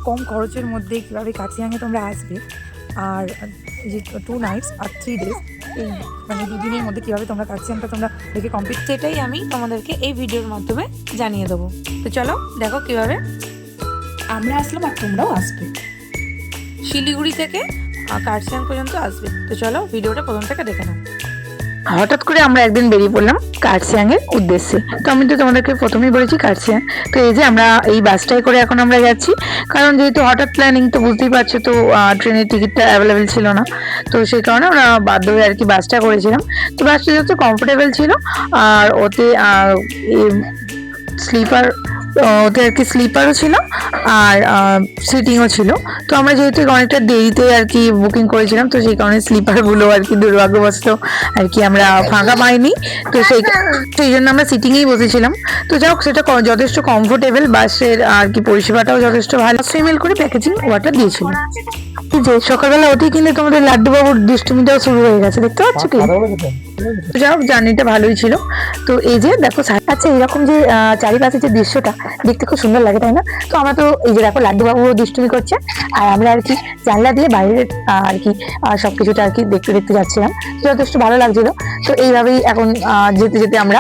কম খরচের মধ্যে কীভাবে কার্শিয়াংয়ে তোমরা আসবে, আর যে 2 নাইটস আর 3 ডেজ, এই মানে 2 দিনের মধ্যে কীভাবে তোমরা কার্শিয়াংটা তোমরা দেখে কমপ্লিট, সেটাই আমি তোমাদেরকে এই ভিডিওর মাধ্যমে জানিয়ে দেবো। তো চলো দেখো কীভাবে আমরা আসলাম আর তোমরাও আসবে। শিলিগুড়ি থেকে কার্শিয়াং পর্যন্ত আসবে। তো চলো ভিডিওটা প্রথম থেকে দেখে নাও। হঠাৎ করে আমরা একদিন বেরিয়ে পড়লাম কার্শিয়াং এর উদ্দেশ্যে। তো আমি তো তোমাদেরকে প্রথমেই বলেছি কার্শিয়াং। তো এই যে আমরা এই বাসটাই করে এখন আমরা যাচ্ছি, কারণ যেহেতু হঠাৎ প্ল্যানিং তো বুঝতেই পারছো, তো ট্রেনের টিকিটটা অ্যাভেলেবেল ছিল না, তো সেই কারণে আমরা বাধ্য হয়ে আর কি বাসটা করেছিলাম। তো বাসটা যত কমফোর্টেবল ছিল আর ওতে স্লিপার, ওতে আর কি স্লিপারও ছিল আর সিটিংও ছিল। তো আমরা যেহেতু অনেকটা দেরিতে আর কি বুকিং করেছিলাম, তো সেই কারণে স্লিপারগুলো আর কি দুর্ভাগ্যবশত আর কি আমরা ফাঁকা পাইনি। তো সেই জন্য আমরা সিটিংয়েই বসেছিলাম। তো যাই হোক, সেটা যথেষ্ট কমফোর্টেবল, বাসের আর কি পরিষেবাটাও যথেষ্ট ভালো। ফিমেল করে প্যাকেজিং ওয়াটার দিয়েছিল। যে সকালবেলা ওঠেই কিন্তু তোমাদের লাড্ডু বাবুর দুষ্টুমিটাও শুরু হয়ে গেছে, দেখতে পাচ্ছ কি? যাই হোক, জার্নিটা ভালোই ছিল। তো এই যে দেখো, আচ্ছা এরকম যে চারিপাশে যে দৃশ্যটা দেখতে খুব সুন্দর লাগে, তাই না? তো আমরা তো এই যে দেখো লাড্ডু বাবু দুষ্টুমি করছে, আর আমরা আর কি জানলা দিয়ে বাইরের আর কি সবকিছুটা আর কি দেখতে দেখতে যাচ্ছিলাম, যথেষ্ট ভালো লাগছিল। তো এইভাবেই এখন যেতে যেতে আমরা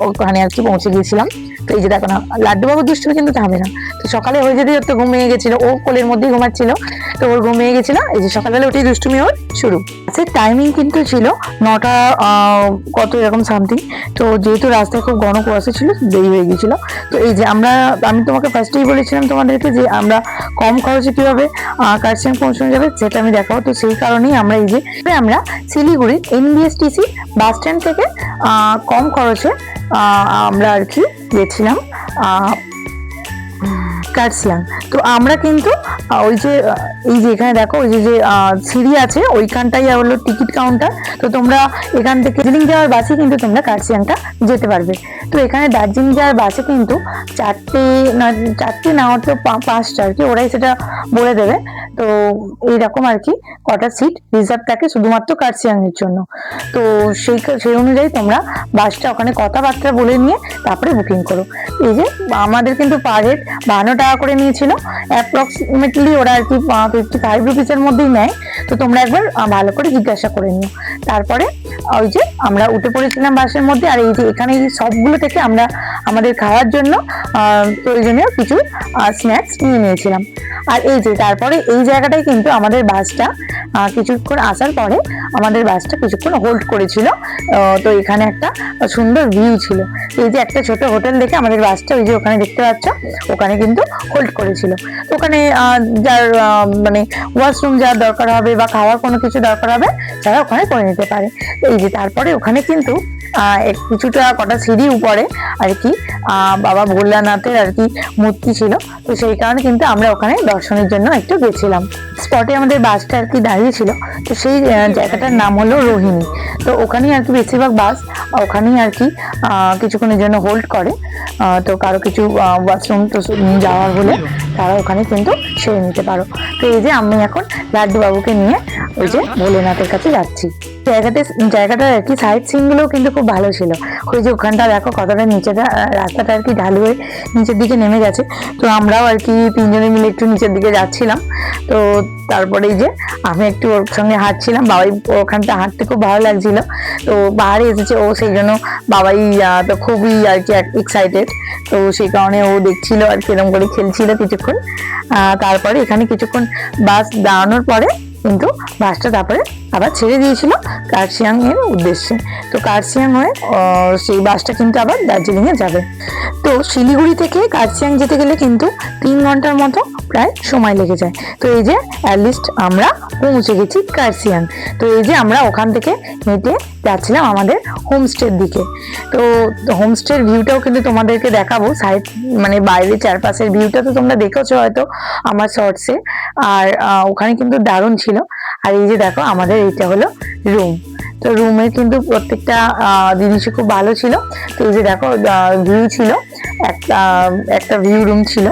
ওখানে আর কি পৌঁছে গিয়েছিলাম। তো এই যে দেখো না, লাড্ডু বাবুর দুষ্টুমি কিন্তু থামে না। তো সকালে হয়ে যেতে তো ঘুমিয়ে গেছিল, ও কোলের মধ্যেই ঘুমাচ্ছিল, তো ওর ঘুমিয়ে গেছিল। এই যে সকালবেলা উঠেই দুষ্টুমি ওর শুরু। আচ্ছা, টাইমিং কিন্তু ছিল 9টা কত এরকম সামথিং। তো যেহেতু রাস্তায় খুব ঘন কুয়াশা ছিল, দেরি হয়ে গেছিল। তো এই যে আমি তোমাকে ফার্স্টেই বলেছিলাম তোমাদেরকে যে আমরা কম খরচে কিভাবে কার্শিয়াং পৌঁছানো যাবে সেটা আমি দেখাবো। তো সেই কারণেই আমরা এই যে আমরা শিলিগুড়ির NBSTC বাস স্ট্যান্ড থেকে কম খরচে আমরা আর কি গেছিলাম কার্শিয়াং। তো আমরা কিন্তু ওই যে এই যে এখানে দেখো, ওই যে সিঁড়ি আছে, ওইখানটাই হলো টিকিট কাউন্টার। তো তোমরা এখান থেকে দার্জিলিং যাওয়ার বাসে কিন্তু তোমরা কার্শিয়াংটা যেতে পারবে। তো এখানে দার্জিলিং যাওয়ার বাসে কিন্তু 4টে না হয়তো 5টা আর কি, ওরাই সেটা বলে দেবে। তো এইরকম আর কি কটা সিট রিজার্ভ থাকে শুধুমাত্র কার্শিয়াং এর জন্য। তো সেই অনুযায়ী তোমরা বাসটা ওখানে কথাবার্তা বলে নিয়ে তারপরে বুকিং করো। এই যে আমাদের কিন্তু পার হেড 52 টাকা করে নিয়েছিল, অ্যাপ্রক্সিমেটলি ওরা আর কি 55 রুপিসের মধ্যেই নেয়। তো তোমরা একবার ভালো করে জিজ্ঞাসা করে নিও। তারপরে ওই যে আমরা উঠে পড়েছিলাম বাসের মধ্যে, আর এই যে এখানে এই সবগুলো থেকে আমরা আমাদের খাওয়ার জন্য প্রয়োজনীয় কিছু স্ন্যাক্স নিয়ে নিয়েছিলাম। আর এই যে তারপরে এই জায়গাটায় কিন্তু আমাদের বাসটা কিছুক্ষণ আসার পরে আমাদের বাসটা কিছুক্ষণ হোল্ড করেছিল। তো এখানে একটা সুন্দর ভিউ ছিল। এই যে একটা ছোট হোটেল দেখে আমাদের বাসটা ওই যে ওখানে দেখতে পাচ্ছ, ওখানে কিন্তু হোল্ড করেছিল। ওখানে যার মানে ওয়াশরুম যার দরকার হবে বা খাওয়ার কোনো কিছু দরকার হবে, তারা ওখানে করে নিতে পারে। এই যে তারপরে ওখানে কিন্তু কিছুটা কটা সিঁড়ি উপরে আর কি বাবা ভোলানাথের আর কি মূর্তি ছিল। তো সেই কারণে কিন্তু আমরা ওখানে দর্শনের জন্য একটু গেছিলাম। স্পটে আমাদের বাসটা আর কি দাঁড়িয়ে ছিল, তো সেই জায়গাটার নাম হলো রোহিণী। তো ওখানেই আর কি বেশিরভাগ বাস ওখানেই আর কি কিছুক্ষণের জন্য হোল্ড করে। তো কারো কিছু ওয়াশরুম তো যাওয়ার হলে তারা ওখানে কিন্তু সেরে নিতে পারো। তো এই যে আমি এখন লাড্ডু বাবুকে নিয়ে ওই যে ভোলেনাথের কাছে যাচ্ছি। জায়গাটা আর কি সাইড সিন গুলো কিন্তু খুব ভালো ছিল। ওই যে ওখানটা দেখো কতটা নিচেটা রাস্তাটা আর কি ঢালু হয়ে নিচের দিকে নেমে গেছে। তো আমরাও আর কি 3 জনে মিলে একটু নিচের দিকে যাচ্ছিলাম। তো তারপরে এই যে আমি একটু ওর সঙ্গে হাঁটছিলাম, বাবাই ওখানটা হাঁটতে খুব ভালো লাগছিল। তো পাহাড়ে এসেছে ও, সেই জন্য বাবাই তো খুবই আর কি এক্সাইটেড। তো সেই কারণে ও দেখছিল আর কি এরকম করে খেলছিল কিছুক্ষণ। তারপরে এখানে কিছুক্ষণ বাস দাঁড়ানোর পরে কিন্তু বাসটা তারপরে আবার ছেড়ে দিয়েছিল কার্শিয়াং এর উদ্দেশ্যে। তো কার্শিয়াং হয়ে সেই বাসটা কিন্তু আবার দার্জিলিং এ যাবে। তো শিলিগুড়ি থেকে কার্শিয়াং যেতে গেলে কিন্তু 3 ঘন্টার মতো প্রায় সময় লেগে যায়। তো এই যে অ্যাটলিস্ট আমরা পৌঁছে গেছি কার্শিয়াং। তো এই যে আমরা ওখান থেকে হেঁটে যাচ্ছিলাম আমাদের হোমস্টের দিকে। তো হোমস্টের ভিউটাও কিন্তু তোমাদেরকে দেখাবো, সাইড মানে বাইরে চারপাশের ভিউটা তো তোমরা দেখেছো হয়তো আমার শর্টসে। আর ওখানে কিন্তু দারুণ ছিল। আর এই যে দেখো আমাদের এইটা হলো রুম। তো রুমের কিন্তু প্রত্যেকটা জিনিসই খুব ভালো ছিল। তো এই যে দেখো ভিউ ছিল একটা একটা ভিউ রুম ছিল।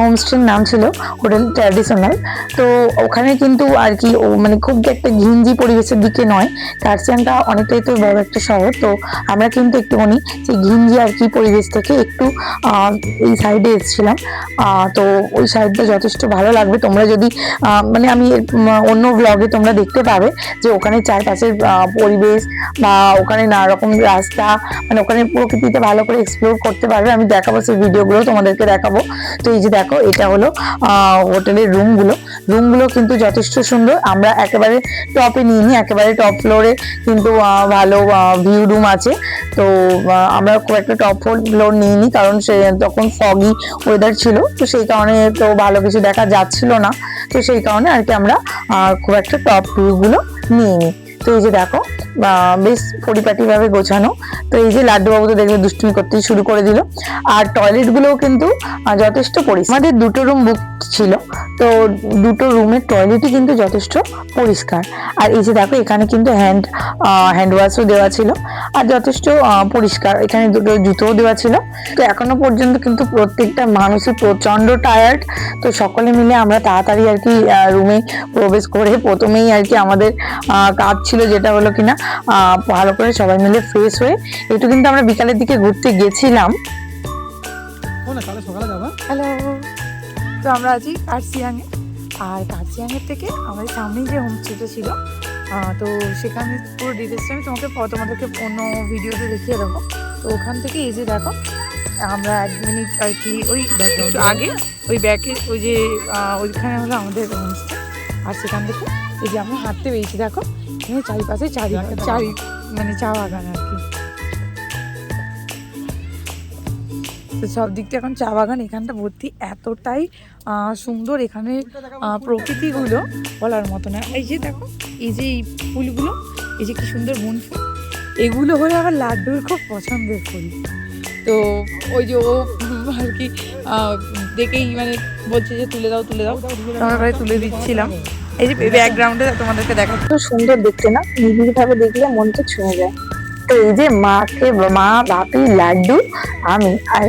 হোমস্টের নাম ছিল হোটেল ট্র্যাডিশনাল। তো ওখানে কিন্তু আর কি মানে খুব একটা ঘিঞ্জি পরিবেশের দিকে নয়, কার্শিয়াংটা অনেকটাই তো বড় একটা শহর। তো আমরা কিন্তু একটুখানি সেই ঘিঞ্জি আর কি পরিবেশ থেকে একটু এই সাইডে এসেছিলাম। তো ওই সাইডটা যথেষ্ট ভালো লাগবে তোমরা যদি মানে আমি অন্য ব্লগে তোমরা দেখতে পাবে যে ওখানে চারপাশের পরিবেশ বা ওখানে নানা রকম রাস্তা, মানে ওখানে প্রকৃতিতে ভালো করে এক্সপ্লোর করতে পারবে। আমি দেখাবো সেই ভিডিওগুলো তোমাদেরকে দেখাবো। তো এই যে দেখো, এটা হলো হোটেলের রুমগুলো কিন্তু যথেষ্ট সুন্দর। আমরা একেবারে টপে নিইনি, একেবারে টপ ফ্লোরে কিন্তু ভালো ভিউ রুম আছে। তো আমরা খুব একটা টপ ফ্লোর নিইনি, কারণ সে তখন ফগি ওয়েদার ছিল, তো সেই কারণে তো ভালো কিছু দেখা যাচ্ছিল না। তো সেই কারণে আর কি আমরা খুব একটা টপ ভিউগুলো নিইনি। তো এই যে দেখো বেশ পরিপাটি ভাবে গোছানো। তো এই যে লাড্ডু বাবু তো দেখবে দুষ্টুমি করতেই শুরু করে দিল। আর টয়লেট গুলোও কিন্তু যথেষ্ট পরিষ্কার। আমাদের দুটো রুম বুক ছিল, তো দুটো রুমের টয়লেটই কিন্তু যথেষ্ট পরিষ্কার। আর এই যে দেখো, এখানে কিন্তু হ্যান্ড ওয়াশও দেওয়া ছিল আর যথেষ্ট পরিষ্কার। এখানে দুটো জুতোও দেওয়া ছিল। তো এখনো পর্যন্ত কিন্তু প্রত্যেকটা মানুষই প্রচন্ড টায়ার্ড। তো সকলে মিলে আমরা তাড়াতাড়ি আর কি রুমে প্রবেশ করে প্রথমেই আর কি আমাদের কাজ ছিল যেটা হলো কিনা ভালো করে সবাই মিলে ফ্রেশ হয়ে, একটু কিন্তু আমরা বিকালের দিকে ঘুরতে গেছিলাম। হ্যালো, তো আমরা আছি কার্শিয়াংয়ে। আর কার্শিয়াংয়ের থেকে আমাদের সামনেই যে হোমস্টেটা ছিল, তো সেখানে পুরো ডিটেলসটা আমি তোমাদেরকে অন্য ভিডিওতে দেখিয়ে দেবো। তো ওখান থেকে এই যে দেখো, আমরা 1 মিনিট আর কি ওই আগে ওই ব্যাকে ওই যে ওইখানে হলো আমাদের হোমস্টে। আর সেখান থেকে এই যে আমরা হাঁটতে পেয়েছি, দেখো এখানে চারিপাশে মানে চা বাগান আর কি। তো সব দিকটা এখন চা বাগান, এখানটা ভর্তি, এতটাই সুন্দর এখানে প্রকৃতিগুলো বলার মতো না। এই যে দেখো, এই যে এই ফুলগুলো, এই যে কি সুন্দর বন ফুল, এগুলো হলে আবার লাড্ডুর খুব পছন্দের ফুল। তো ওই যে ও আর কি দেখেই মানে বলছে যে তুলে দাও আমরা তুলে দিচ্ছিলাম। এই যে ব্যাকগ্রাউন্ডে তোমাদেরকে দেখাচ্ছি, খুব সুন্দর দেখতে না, নিবিড় ভাবে দেখলে মনটা ছুঁয়ে যায়। তো এই যে মা বাপি লাড্ডু, আমি আর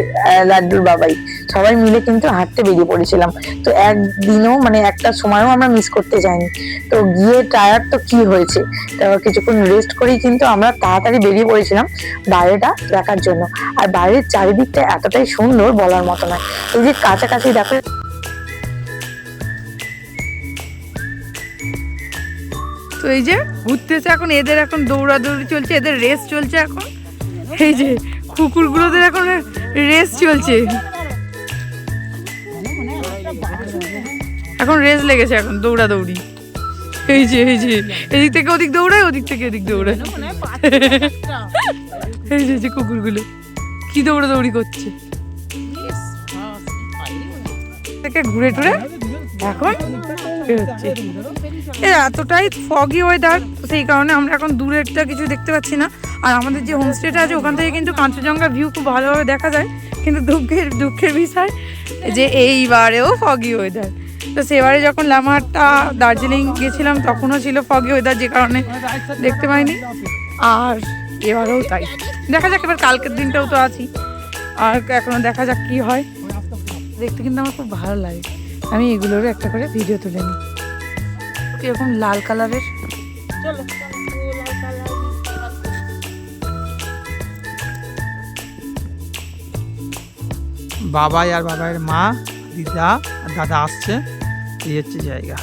লাড্ডুর বাবাই সবাই মিলে কিন্তু হাঁটতে বেরিয়ে পড়েছিলাম। তো একদিনও মানে একটা সময়ও আমরা মিস করতে যাইনি। তো গিয়ে টায়ার্ড তো কি হয়েছে, তো কিছুক্ষণ রেস্ট করেই কিন্তু আমরা তাড়াতাড়ি বেরিয়ে পড়েছিলাম বাইরেটা দেখার জন্য। আর বাইরের চারিদিকটা এতটাই সুন্দর বলার মতো নয়। এই যে কাছাকাছি দেখো, তো এই যে ঘুরতেছে এখন, এদের এখন দৌড়াদৌড়ি চলছে, এদের রেস চলছে এখন। এই যে কুকুরগুলোদের এখন রেস চলছে, এখন রেস লেগেছে, এখন দৌড়াদৌড়ি। এই যে এদিক থেকে ওদিক দৌড়ায়, ওদিক থেকে এদিক দৌড়ায়। এই যে কুকুরগুলো কি দৌড়াদৌড়ি করছে, ঘুরে টুরে এখন বেরোচ্ছে। এতটাই ফগি ওয়েদার, সেই কারণে আমরা এখন দূরেরটা কিছু দেখতে পাচ্ছি না। আর আমাদের যে হোমস্টেটা আছে ওখান থেকে কিন্তু কাঞ্চনজঙ্ঘা ভিউ খুব ভালোভাবে দেখা যায়। কিন্তু দুঃখের বিষয় যে এইবারেও ফগি ওয়েদার। তো সেবারে যখন লামাহাট্টা দার্জিলিং গেছিলাম তখনও ছিল ফগি ওয়েদার, যে কারণে দেখতে পাইনি। আর এবারেও তাই, দেখা যাক এবার কালকের দিনটাও তো আছি, আর এখনো দেখা যাক কি হয়। দেখতে কিন্তু আমার খুব ভালো লাগে। আমি এগুলোরও একটা করে ভিডিও তুলে নিই। এরকম লাল কালারের, বাবাই আর বাবাইয়ের মা, দিদা আর দাদা আসছে। এই হচ্ছে জায়গা,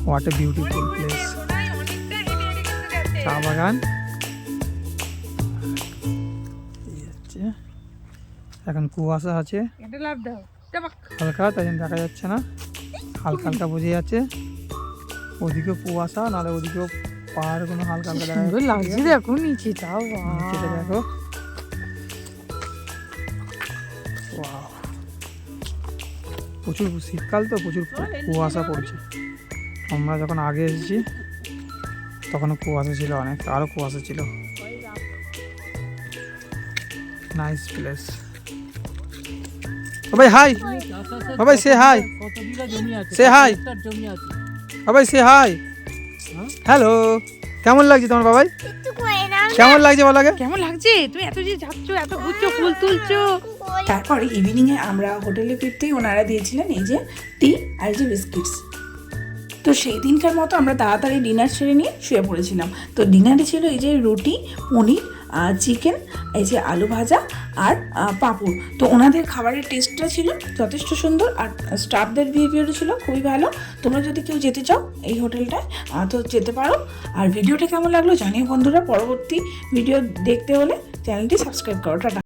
হোয়াট এ বিউটিফুল প্লেস। চা বাগান এখন কুয়াশা আছে হালকা, তাই জন্য দেখা যাচ্ছে না, হালকা হালকা বোঝা যাচ্ছে। ওদিকেও কুয়াশা, নাহলে ওদিকেও পাহাড় কোনো হালকা হালকা দেখা লাগছে। দেখো নিচেটাও, নিচেটা দেখো, প্রচুর শীতকাল তো প্রচুর কুয়াশা পড়ছে। আমরা যখন আগে এসেছি তখন কুয়াশা ছিল অনেক, আরও কুয়াশা ছিল। Nice place. বাবাই হাই, বাবাই সে হাই, সে হাই, বাবাই সে হাই, হ্যালো। কেমন লাগছে তোমার বাবাই? কেমন লাগছে বলো আগে? কেমন লাগছে? তুমি এত যে যাচ্ছ, এত ঘুরছো, ফুল তুলছো, তারপরে ইভিনিংয়ে আমরা হোটেলে ফিরতেই ওনারা দিয়েছিলেন এই যে টি আর এই যে বিস্কিটস। তো সেই দিনকার মতো আমরা তাড়াতাড়ি ডিনার সেরে নিয়ে শুয়ে পড়েছিলাম। তো ডিনারে ছিল এই যে রুটি, পনির, চিকেন, এই যে আলু ভাজা আর পাঁপড়। তো ওনাদের খাবারের টেস্টটা ছিল যথেষ্ট সুন্দর আর স্টাফদের বিহেভিয়ারও ছিল খুবই ভালো। তোমরা যদি কেউ যেতে চাও এই হোটেলটায় তো যেতে পারো। আর ভিডিওটা কেমন লাগলো জানিও বন্ধুরা। পরবর্তী ভিডিও দেখতে হলে চ্যানেলটি সাবস্ক্রাইব করো। টাটা।